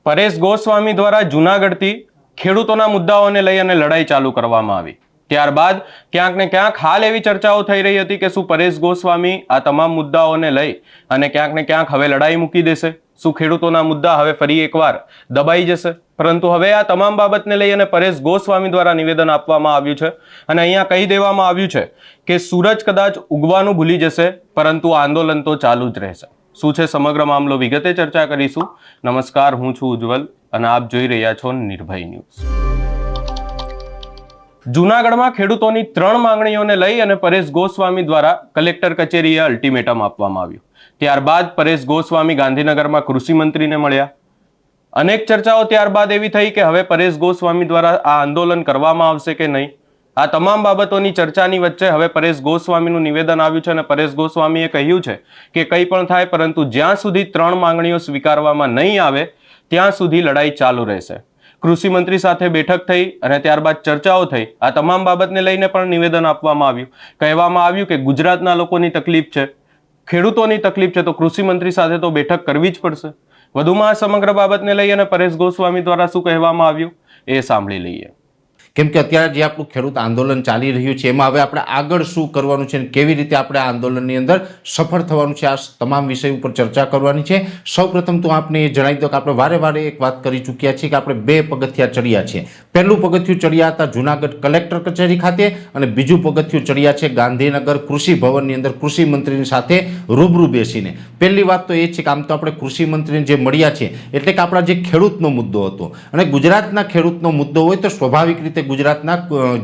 પરેશ ગોસ્વામી દ્વારા જૂનાગઢથી ખેડૂતોના મુદ્દાઓને લઈ અને લડાઈ ચાલુ કરવામાં આવી. ત્યારબાદ ક્યાંક ને ક્યાંક હાલ એવી ચર્ચાઓ થઈ રહી હતી કે શું પરેશ ગોસ્વામી આ તમામ મુદ્દાઓને લઈ અને ક્યાંક ને ક્યાંક હવે લડાઈ મૂકી દેશે? શું ખેડૂતોના મુદ્દા હવે ફરી એકવાર દબાઈ જશે? પરંતુ હવે આ તમામ બાબતને લઈ અને પરેશ ગોસ્વામી દ્વારા નિવેદન આપવામાં આવ્યું છે અને અહીંયા કહી દેવામાં આવ્યું છે કે સૂરજ કદાચ ઉગવાનું ભૂલી જશે પરંતુ આંદોલન તો ચાલુ જ રહેશે. શું છે સમગ્ર મામલો વિગતે ચર્ચા કરીશું. નમસ્કાર, હું છું ઉજ્જવલ અને આપ જોઈ રહ્યા છો નિર્ભય ન્યૂઝ. જૂનાગઢમાં ખેડૂતોની 3 માંગણીઓને લઈ અને પરેશ ગોસ્વામી દ્વારા કલેક્ટર કચેરીએ અલ્ટિમેટમ આપવામાં આવ્યું. ત્યારબાદ પરેશ ગોસ્વામી ગાંધીનગરમાં કૃષિ મંત્રીને મળ્યા. અનેક ચર્ચાઓ ત્યારબાદ એવી થઈ કે હવે પરેશ ગોસ્વામી દ્વારા આ આંદોલન કરવામાં આવશે કે નહીં. આ તમામ બાબતોની ચર્ચાની વચ્ચે હવે પરેશ ગોસ્વામીનું નિવેદન આવ્યું છે અને પરેશ ગોસ્વામીએ કહ્યું છે કે કંઈ પણ થાય પરંતુ જ્યાં સુધી 3 માંગણીઓ સ્વીકારવામાં નહીં આવે ત્યાં સુધી લડાઈ ચાલુ રહેશે. કૃષિ મંત્રી સાથે બેઠક થઈ અને ત્યારબાદ ચર્ચાઓ થઈ. આ તમામ બાબતને લઈને પણ નિવેદન આપવામાં આવ્યું. કહેવામાં આવ્યું કે ગુજરાતના લોકોની તકલીફ છે, ખેડૂતોની તકલીફ છે, તો કૃષિ મંત્રી સાથે તો બેઠક કરવી જ પડશે. વધુમાં આ સમગ્ર બાબતને લઈ અને પરેશ ગોસ્વામી દ્વારા શું કહેવામાં આવ્યું એ સાંભળી લઈએ. કેમ કે અત્યારે જે આપણું ખેડૂત આંદોલન ચાલી રહ્યું છે એમાં હવે આપણે આગળ શું કરવાનું છે અને કેવી રીતે આપણે આ આંદોલનની અંદર સફળ થવાનું છે, આ તમામ વિષય ઉપર ચર્ચા કરવાની છે. સૌપ્રથમ તો આપણે એ જણાવી દો કે આપણે વારે વારે એક વાત કરી ચૂક્યા છીએ કે આપણે 2 પગથિયા ચડ્યા છે. પહેલું પગથિયું ચડ્યા હતા જૂનાગઢ કલેક્ટર કચેરી ખાતે અને બીજું પગથિયું ચડ્યા છે ગાંધીનગર કૃષિ ભવનની અંદર કૃષિ મંત્રીની સાથે રૂબરૂ બેસીને. પહેલી વાત તો એ છે કે આમ તો આપણે કૃષિ મંત્રીને જે મળ્યા છે એટલે કે આપણા જે ખેડૂતનો મુદ્દો હતો અને ગુજરાતના ખેડૂતનો મુદ્દો હોય તો સ્વાભાવિક રીતે ગુજરાતના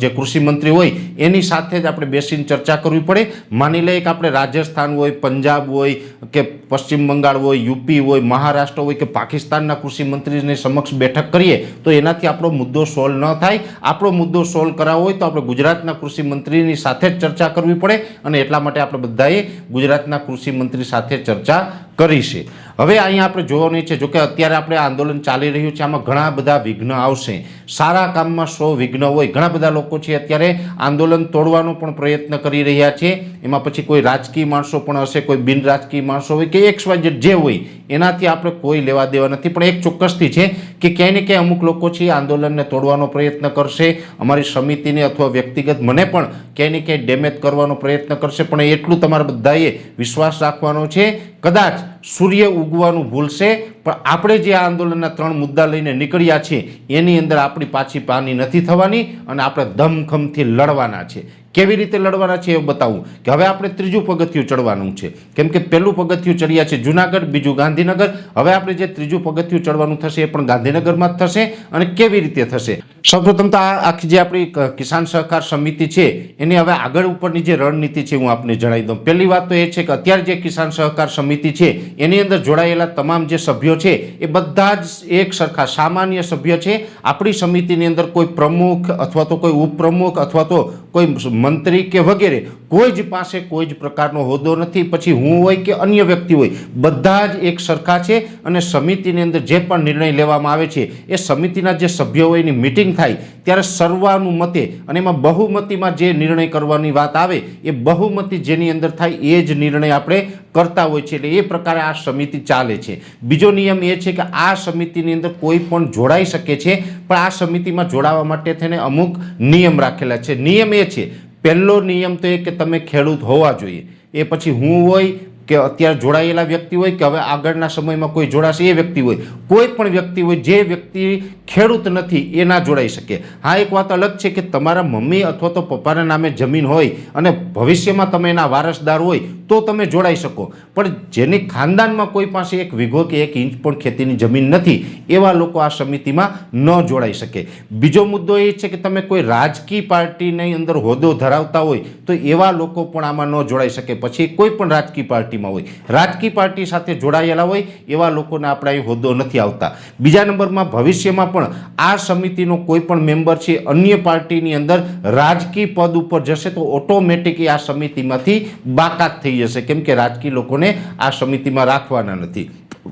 જે કૃષિ મંત્રી હોય એની સાથે જ આપણે બેસીને ચર્ચા કરવી પડે. માની લઈએ કે આપણે રાજસ્થાન હોય, પંજાબ હોય કે પશ્ચિમ બંગાળ હોય, યુપી હોય, મહારાષ્ટ્ર હોય કે પાકિસ્તાનના કૃષિ મંત્રીની સમક્ષ બેઠક કરીએ તો એનાથી આપણો મુદ્દો સોલ્વ ન થાય. આપણો મુદ્દો સોલ્વ કરાવવો હોય તો આપણે ગુજરાતના કૃષિ મંત્રીની સાથે જ ચર્ચા કરવી પડે અને એટલા માટે આપણે બધાએ ગુજરાતના કૃષિ મંત્રી સાથે ચર્ચા કરી છે. હવે અહીંયા આપણે જોવાનું છે જોકે અત્યારે આપણે આંદોલન ચાલી રહ્યું છે આમાં ઘણા બધા વિઘ્ન આવશે. સારા કામમાં 100 વિઘ્ન હોય. ઘણા બધા લોકો છે અત્યારે આંદોલન તોડવાનો પણ પ્રયત્ન કરી રહ્યા છે. એમાં પછી કોઈ રાજકીય માણસો પણ હશે, કોઈ બિન રાજકીય માણસો હોય કે XYZ જે હોય એનાથી આપણે કોઈ લેવા દેવા નથી. પણ એક ચોક્કસથી છે કે ક્યાંય ને ક્યાંય અમુક લોકો છે આંદોલનને તોડવાનો પ્રયત્ન કરશે. અમારી સમિતિને અથવા વ્યક્તિગત મને પણ ક્યાંય ને ક્યાંય ડેમેજ કરવાનો પ્રયત્ન કરશે. પણ એટલું તમારે બધાએ વિશ્વાસ રાખવાનો છે. કદાચ સૂર્ય ઉગવાનું ભૂલશે પણ આપણે જે આ આંદોલનના 3 મુદ્દા લઈને નીકળ્યા છે એની અંદર આપણી પાછી પાની નથી થવાની અને આપણે ધમખમથી લડવાના છે. કેવી રીતે લડવાના છે એ બતાવું કે હવે આપણે 3જું પગથિયું ચડવાનું છે. કેમ કે પહેલું પગથિયું ચડ્યા છે જૂનાગઢ, બીજું ગાંધીનગર. હવે આપણે જે 3જું પગથિયું ચડવાનું થશે એ પણ ગાંધીનગરમાં જ થશે. અને કેવી રીતે થશે? સૌપ્રથમ તો આ આખી જે આપણી કિસાન સહકાર સમિતિ છે એની હવે આગળ ઉપરની જે રણનીતિ છે હું આપને જણાવી દઉં. પહેલી વાત તો એ છે કે અત્યારે જે કિસાન સહકાર સમિતિ છે એની અંદર જોડાયેલા તમામ જે સભ્યો છે એ બધા જ એક સરખા સામાન્ય સભ્ય છે. આપણી સમિતિની અંદર કોઈ પ્રમુખ અથવા તો કોઈ ઉપપ્રમુખ અથવા તો કોઈ મંત્રી કે વગેરે કોઈ જ પાસે કોઈ જ પ્રકારનો હોદ્દો નથી. પછી હું હોય કે અન્ય વ્યક્તિ હોય બધા જ એક સરખા છે અને સમિતિની અંદર જે પણ નિર્ણય લેવામાં આવે છે એ સમિતિના જે સભ્યો હોય એની મિટિંગ થાય ત્યારે સર્વાનુમતે અને એમાં બહુમતીમાં જે નિર્ણય કરવાની વાત આવે એ બહુમતી જેની અંદર થાય એ જ નિર્ણય આપણે કરતા હોય છે. એટલે એ પ્રકારે આ સમિતિ ચાલે છે. બીજો નિયમ એ છે કે આ સમિતિની અંદર કોઈ પણ જોડાઈ શકે છે પણ આ સમિતિમાં જોડાવા માટે થઈને અમુક નિયમ રાખેલા છે. નિયમ એ છે, પહેલો નિયમ તો એ કે તમે ખેડૂત હોવા જોઈએ. એ પછી હું હોય કે અત્યારે જોડાયેલા વ્યક્તિ હોય કે હવે આગળના સમયમાં કોઈ જોડાશે એ વ્યક્તિ હોય, કોઈ પણ વ્યક્તિ હોય જે વ્યક્તિ ખેડૂત નથી એ ના જોડાઈ શકે. હા, એક વાત અલગ છે કે તમારા મમ્મી અથવા તો પપ્પાના નામે જમીન હોય અને ભવિષ્યમાં તમે એના વારસદાર હોય તો તમે જોડાઈ શકો. પણ જેની ખાનદાનમાં કોઈ પાસે 1 વીઘો કે 1 ઇંચ પણ ખેતીની જમીન નથી એવા લોકો આ સમિતિમાં ન જોડાઈ શકે. બીજો મુદ્દો એ છે કે તમે કોઈ રાજકીય પાર્ટીની અંદર હોદ્દો ધરાવતા હોય તો એવા લોકો પણ આમાં ન જોડાઈ શકે. પછી કોઈ પણ રાજકીય પાર્ટીમાં હોય, રાજકીય પાર્ટી સાથે જોડાયેલા હોય એવા લોકોને આપણે અહીં હોદ્દો નથી આવતા. બીજા નંબરમાં ભવિષ્યમાં પણ આ સમિતિનો કોઈ પણ મેમ્બર છે અન્ય પાર્ટીની અંદર રાજકીય પદ ઉપર જશે તો ઓટોમેટિક આ સમિતિમાંથી બાકાત થઈ જશે. કેમ કે રાજકીય લોકોને આ સમિતિમાં રાખવાના નથી.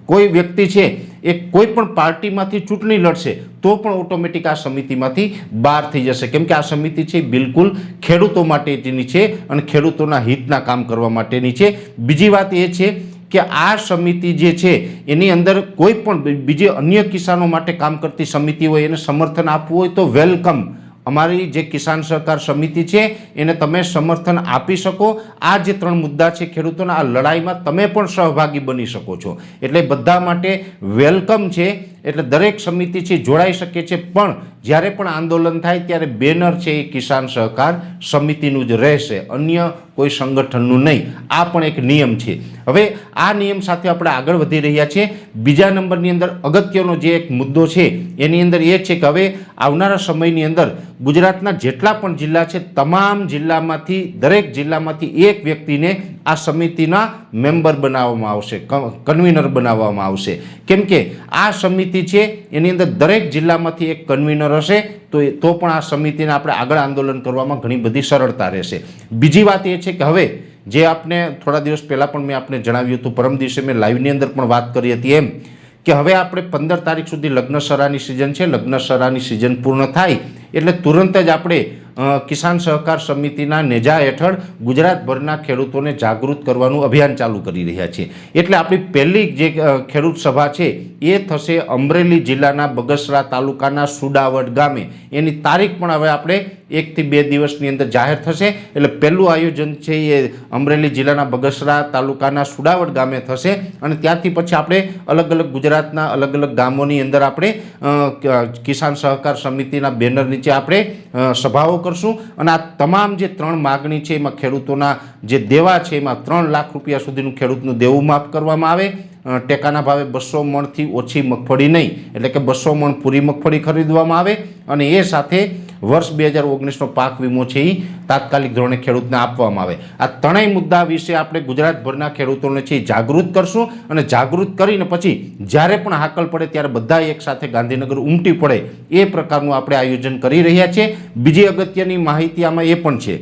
કોઈ વ્યક્તિ છે એ કોઈ પણ પાર્ટીમાંથી ચૂંટણી લડશે તો પણ ઓટોમેટિક આ સમિતિમાંથી બહાર થઈ જશે. કેમ કે આ સમિતિ છે બિલકુલ ખેડૂતો માટેની છે અને ખેડૂતોના હિતના કામ કરવા માટેની છે. બીજી વાત એ છે કે આ સમિતિ જે છે એની અંદર કોઈ પણ બીજે અન્ય કિસાનો માટે કામ કરતી સમિતિ હોય એને સમર્થન આપવું હોય તો વેલકમ. અમારી જે કિસાન સહકાર સમિતિ છે એને તમે સમર્થન આપી શકો. આ જે 3 મુદ્દા છે ખેડૂતોના, આ લડાઈમાં તમે પણ સહભાગી બની શકો છો. એટલે બધા માટે વેલકમ છે. એટલે દરેક સમિતિ છે જોડાઈ શકે છે, પણ જ્યારે પણ આંદોલન થાય ત્યારે બેનર છે એ કિસાન સહકાર સમિતિનું જ રહેશે, અન્ય કોઈ સંગઠનનું નહીં. આ પણ એક નિયમ છે. હવે આ નિયમ સાથે આપણે આગળ વધી રહ્યા છીએ. બીજા નંબરની અંદર અગત્યનો જે એક મુદ્દો છે એની અંદર એ છે કે હવે આવનારા સમયની અંદર ગુજરાતના જેટલા પણ જિલ્લા છે તમામ જિલ્લામાંથી, દરેક જિલ્લામાંથી એક વ્યક્તિને આ સમિતિના મેમ્બર બનાવવામાં આવશે, કન્વીનર બનાવવામાં આવશે. કેમ કે આ સમિતિ છે એની અંદર દરેક જિલ્લામાંથી એક કન્વીનર હશે તો પણ આ સમિતિને આપણે આગળ આંદોલન કરવામાં ઘણી બધી સરળતા રહેશે. બીજી વાત એ છે કે હવે જે આપને થોડા દિવસ પહેલાં પણ મેં આપને જણાવ્યું હતું, પરમ દિવસે મેં લાઈવની અંદર પણ વાત કરી હતી એમ કે હવે આપણે 15 તારીખ સુધી લગ્નસરાની સિઝન છે. લગ્નસરાની સિઝન પૂર્ણ થાય એટલે તુરંત જ આપણે કિસાન સહકાર સમિતિના નેજા હેઠળ ગુજરાતભરના ખેડૂતોને જાગૃત કરવાનું અભિયાન ચાલુ કરી રહ્યા છીએ. એટલે આપણી પહેલી જે ખેડૂત સભા છે એ થશે અમરેલી જિલ્લાના બગસરા તાલુકાના સુડાવડ ગામે. એની તારીખ પણ હવે આપણે 1 થી 2 દિવસની અંદર જાહેર થશે. એટલે પહેલું આયોજન છે એ અમરેલી જિલ્લાના બગસરા તાલુકાના સુડાવડ ગામે થશે અને ત્યાંથી પછી આપણે અલગ અલગ ગુજરાતના અલગ અલગ ગામોની અંદર આપણે કિસાન સહકાર સમિતિના બેનર નીચે આપણે સભાઓ કરશું. અને આ તમામ જે 3 માગણી છે એમાં ખેડૂતોના જે દેવા છે એમાં 3 લાખ રૂપિયા સુધીનું ખેડૂતનું દેવું માફ કરવામાં આવે. ટેકાના ભાવે 200 મણથી ઓછી મગફળી નહીં, એટલે કે 200 મણ પૂરી મગફળી ખરીદવામાં આવે. અને એ સાથે વર્ષ 2019નો પાક વીમો છે એ તાત્કાલિક ધોરણે ખેડૂતને આપવામાં આવે. આ ત્રણેય મુદ્દા વિશે આપણે ગુજરાતભરના ખેડૂતોને છે જાગૃત કરશું અને જાગૃત કરીને પછી જ્યારે પણ હાકલ પડે ત્યારે બધા એક સાથે ગાંધીનગર ઉમટી પડે એ પ્રકારનું આપણે આયોજન કરી રહ્યા છીએ. બીજી અગત્યની માહિતી આમાં એ પણ છે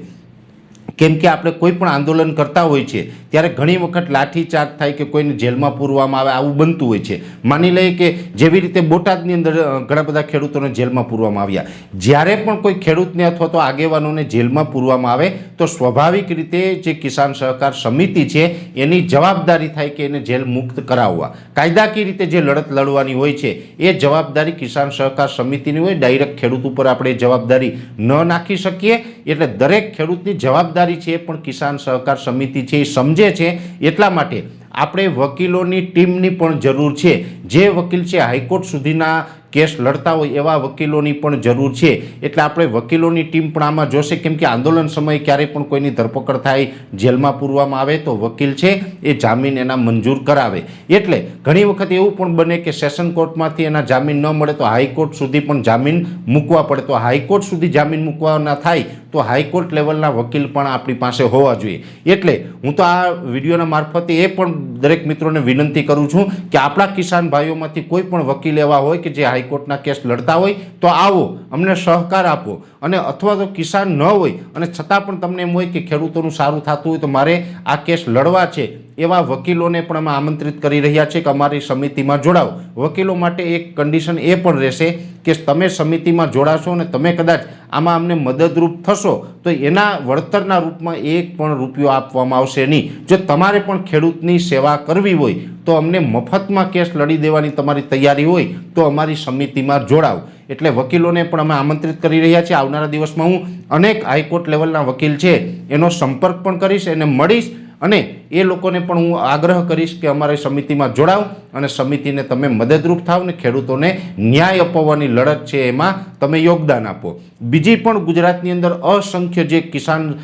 કેમ કે આપણે કોઈ પણ આંદોલન કરતા હોય છે ત્યારે ઘણી વખત લાઠીચાર્જ થાય કે કોઈને જેલમાં પૂરવામાં આવે, આવું બનતું હોય છે. માની લઈએ કે જેવી રીતે બોટાદની અંદર ઘણા બધા ખેડૂતોને જેલમાં પૂરવામાં આવ્યા. જ્યારે પણ કોઈ ખેડૂતને અથવા તો આગેવાનોને જેલમાં પૂરવામાં આવે તો સ્વાભાવિક રીતે જે કિસાન સહકાર સમિતિ છે એની જવાબદારી થાય કે એને જેલ મુક્ત કરાવવા. કાયદાકીય રીતે જે લડત લડવાની હોય છે એ જવાબદારી કિસાન સહકાર સમિતિની હોય. ડાયરેક્ટ ખેડૂત ઉપર આપણે જવાબદારી ન નાખી શકીએ. એટલે દરેક ખેડૂતની જવાબદારી છે પણ કિસાન સહકાર સમિતિ છે એ સમજે છે. એટલા માટે આપણે વકીલોની ટીમની પણ જરૂર છે. જે વકીલ છે હાઈકોર્ટ સુધીના કેસ લડતા હોય એવા વકીલોની પણ જરૂર છે. એટલે આપણે વકીલોની ટીમ પણ આમાં જોશે. કેમ કે આંદોલન સમયે ક્યારેય પણ કોઈની ધરપકડ થાય, જેલમાં પૂરવામાં આવે તો વકીલ છે એ જામીન એના મંજૂર કરાવે. એટલે ઘણી વખત એવું પણ બને કે સેશન કોર્ટમાંથી એના જામીન ન મળે તો હાઈકોર્ટ સુધી પણ જામીન મૂકવા પડે. તો હાઈકોર્ટ સુધી જામીન મૂકવાના થાય તો હાઈકોર્ટ લેવલના વકીલ પણ આપણી પાસે હોવા જોઈએ. એટલે હું તો આ વિડીયોના મારફતે એ પણ દરેક મિત્રોને વિનંતી કરું છું કે આપણા કિસાન ભાઈઓમાંથી કોઈ પણ વકીલ એવા હોય કે જે હાઈકોર્ટના કેસ લડતા હોય તો આવો, અમને સહકાર આપો. અને અથવા તો કિસાન ન હોય અને છતાં પણ તમને એમ હોય કે ખેડૂતોનું સારું થતું હોય તો મારે આ કેસ લડવા છે, એવા વકીલોને પણ અમે આમંત્રિત કરી રહ્યા છીએ કે અમારી સમિતિમાં જોડાઓ. વકીલો માટે એક કન્ડિશન એ પણ રહેશે કે તમે સમિતિમાં જોડાશો અને તમે કદાચ આમાં અમને મદદરૂપ થશો તો એના વળતરના રૂપમાં એક પણ રૂપિયો આપવામાં આવશે નહીં. જો તમારે પણ ખેડૂતની સેવા કરવી હોય તો અમને મફતમાં કેસ લડી દેવાની તમારી તૈયારી હોય તો અમારી સમિતિમાં જોડાઓ. એટલે વકીલોને પણ અમે આમંત્રિત કરી રહ્યા છીએ. આવનારા દિવસમાં હું અનેક હાઈકોર્ટ લેવલના વકીલ છે એનો સંપર્ક પણ કરીશ, એને મળીશ અને એ લોકોને પણ હું આગ્રહ કરીશ કે અમારી સમિતિમાં જોડાવ અને સમિતિને તમે મદદરૂપ થાવ ને ખેડૂતોને ન્યાય અપાવવાની લડત છે એમાં તમે યોગદાન આપો. બીજી પણ ગુજરાતની અંદર અસંખ્ય જે કિસાન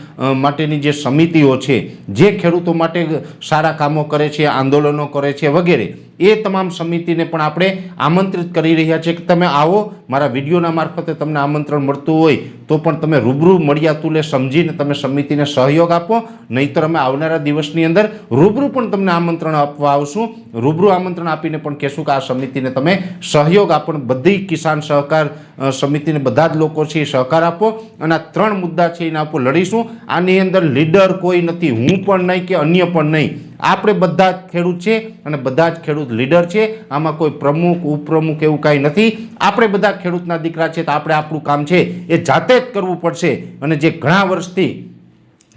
માટેની જે સમિતિઓ છે, જે ખેડૂતો માટે સારા કામો કરે છે, આંદોલનો કરે છે વગેરે, એ તમામ સમિતિને પણ આપણે આમંત્રિત કરી રહ્યા છીએ કે તમે આવો. મારા વિડીયોના મારફતે તમને આમંત્રણ મળતું હોય તો પણ તમે રૂબરૂ મળ્યા તુલે સમજીને તમે સમિતિને સહયોગ આપો. નહીંતર અમે આવનારા દિવસની અંદર રૂબરૂ પણ તમને આમંત્રણ આપવા આવશું. રૂબરૂ આમંત્રણ આપીને પણ કહેશું કે આ સમિતિને તમે સહયોગ આપો. બધી કિસાન સહકાર સમિતિને બધા જ લોકો છે એ સહકાર આપો અને આ 3 મુદ્દા છે એને આપો, લડીશું. આની અંદર લીડર કોઈ નથી, હું પણ નહીં કે અન્ય પણ નહીં. આપણે બધા જ ખેડૂત છે અને બધા જ ખેડૂત લીડર છે. આમાં કોઈ પ્રમુખ ઉપપ્રમુખ એવું કાંઈ નથી. આપણે બધા ખેડૂતના દીકરા છે તો આપણે આપણું કામ છે એ જાતે જ કરવું પડશે. અને જે ઘણા વર્ષથી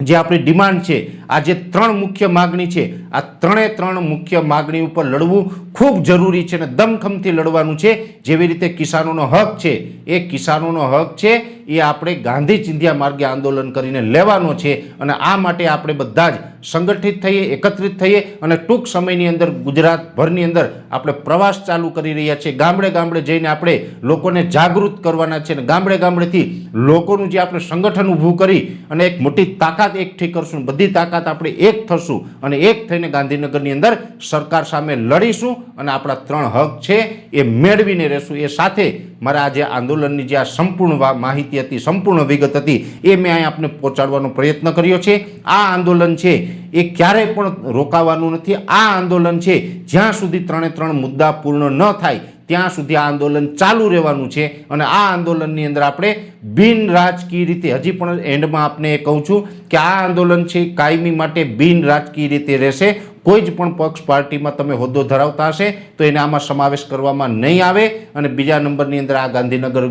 જે આપણી ડિમાન્ડ છે, આ જે 3 મુખ્ય માગણી છે, આ ત્રણ મુખ્ય માગણી ઉપર લડવું ખૂબ જરૂરી છે અને દમખમથી લડવાનું છે. જેવી રીતે કિસાનોનો હક છે, એ કિસાનોનો હક છે એ આપણે ગાંધી ચિંધ્યા માર્ગે આંદોલન કરીને લેવાનો છે અને આ માટે આપણે બધા જ સંગઠિત થઈએ, એકત્રિત થઈએ અને ટૂંક સમયની અંદર ગુજરાતભરની અંદર આપણે પ્રવાસ ચાલુ કરી રહ્યા છીએ. ગામડે ગામડે જઈને આપણે લોકોને જાગૃત કરવાના છે અને ગામડેથી લોકોનું જે આપણે સંગઠન ઊભું કરી અને એક મોટી તાકાત એકઠી કરશું. બધી તાકાત આપણે એક થશું અને એક થઈને ગાંધીનગરની અંદર સરકાર સામે લડીશું અને આપણા 3 હક છે એ મેળવીને રહેશું. એ સાથે મારા આજે આંદોલનની જે આ સંપૂર્ણ માહિતી હતી, સંપૂર્ણ વિગત હતી, એ મેં અહીં આપને પહોંચાડવાનો પ્રયત્ન કર્યો છે. આ આંદોલન છે એ ક્યારેય પણ રોકાવાનું નથી. આ આંદોલન છે જ્યાં સુધી 3 મુદ્દા પૂર્ણ ન થાય ત્યાં સુધી આ આંદોલન ચાલુ રહેવાનું છે અને આ આંદોલનની અંદર આપણે બિન રાજકીય રીતે, હજી પણ એન્ડમાં આપને એ કહું છું કે આ આંદોલન છે કાયમી માટે બિન રાજકીય રીતે રહેશે. કોઈ જ પણ પક્ષ પાર્ટીમાં તમે હોદ્દો ધરાવતા હશે તો એને આમાં સમાવેશ કરવામાં નહીં આવે અને બીજા નંબરની અંદર આ ગાંધીનગર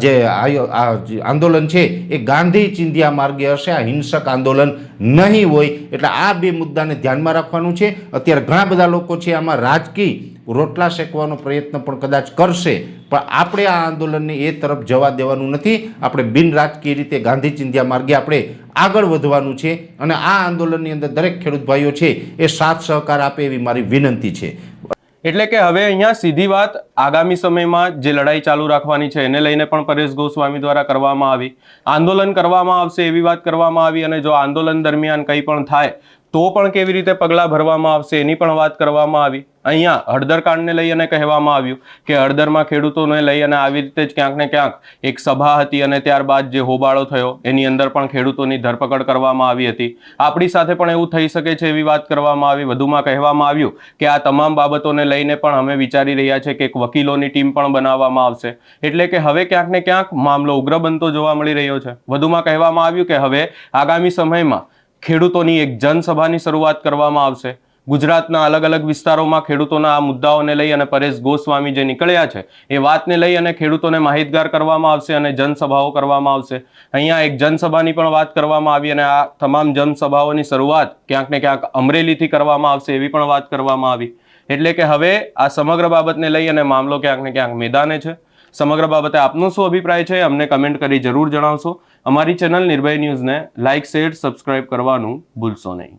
જે આંદોલન છે એ ગાંધી ચિંધ્યા માર્ગે હશે. આ હિંસક આંદોલન નહીં હોય. એટલે આ 2 મુદ્દાને ધ્યાનમાં રાખવાનું છે. અત્યારે ઘણા બધા લોકો છે આમાં રાજકીય રોટલા શેકવાનો પ્રયત્ન પણ કદાચ કરશે, પણ આપણે આ આંદોલનને એ તરફ જવા દેવાનું નથી. આપણે બિન રાજકીય રીતે ગાંધી ચિંધ્યા માર્ગે આપણે આગળ વધવાનું છે અને આ આંદોલનની અંદર દરેક ખેડૂત ભાઈઓ છે એ સાથ સહકાર આપે એવી મારી વિનંતી છે. એટલે કે હવે અહીંયા સીધી વાત આગામી સમયમાં જે લડાઈ ચાલુ રાખવાની છે એને લઈને પણ પરેશ ગોસ્વામી દ્વારા કરવામાં આવી, આંદોલન કરવામાં આવશે એવી વાત કરવામાં આવી અને જો આંદોલન દરમિયાન કંઈ પણ થાય તો પણ કેવી રીતે પગલાં ભરવામાં આવશે એની પણ વાત કરવામાં આવી. અહીંયા હળદર કાંડને લઈ અને કહેવામાં આવ્યું કે હળદરમાં ખેડૂતોને લઈ અને આવી રીતે જ ક્યાંક ને ક્યાંક એક સભા હતી અને ત્યારબાદ જે હોબાળો થયો એની અંદર પણ ખેડૂતોની ધરપકડ કરવામાં આવી હતી. આપણી સાથે પણ એવું થઈ શકે છે એવી વાત કરવામાં આવી. વધુમાં કહેવામાં આવ્યું કે આ તમામ બાબતોને લઈને પણ અમે વિચારી રહ્યા છે કે એક વકીલોની ટીમ પણ બનાવવામાં આવશે. એટલે કે હવે ક્યાંક ને ક્યાંક મામલો ઉગ્ર બનતો જોવા મળી રહ્યો છે. વધુમાં કહેવામાં આવ્યું કે હવે આગામી સમયમાં ખેડૂતોની એક જનસભાની શરૂઆત કરવામાં આવશે. ગુજરાતના અલગ અલગ વિસ્તારોમાં ખેડૂતોના આ મુદ્દાઓને લઈ અને પરેશ ગોસ્વામી જે નીકળ્યા છે એ વાતને લઈ અને ખેડૂતોને માહિતગાર કરવામાં આવશે અને જનસભાઓ કરવામાં આવશે. અહીંયા એક જનસભાની પણ વાત કરવામાં આવી અને આ તમામ જનસભાઓની શરૂઆત ક્યાંક ને ક્યાંક અમરેલીથી કરવામાં આવશે એવી પણ વાત કરવામાં આવી. એટલે કે હવે આ સમગ્ર બાબતને લઈ અને મામલો ક્યાંક ને ક્યાંક મેદાને છે. સમગ્ર બાબતે આપનો શું અભિપ્રાય છે અમને કમેન્ટ કરી જરૂર જણાવશો. અમારી ચેનલ નિર્ભય ન્યૂઝને લાઇક, શેર, સબસ્ક્રાઇબ કરવાનું ભૂલશો નહીં.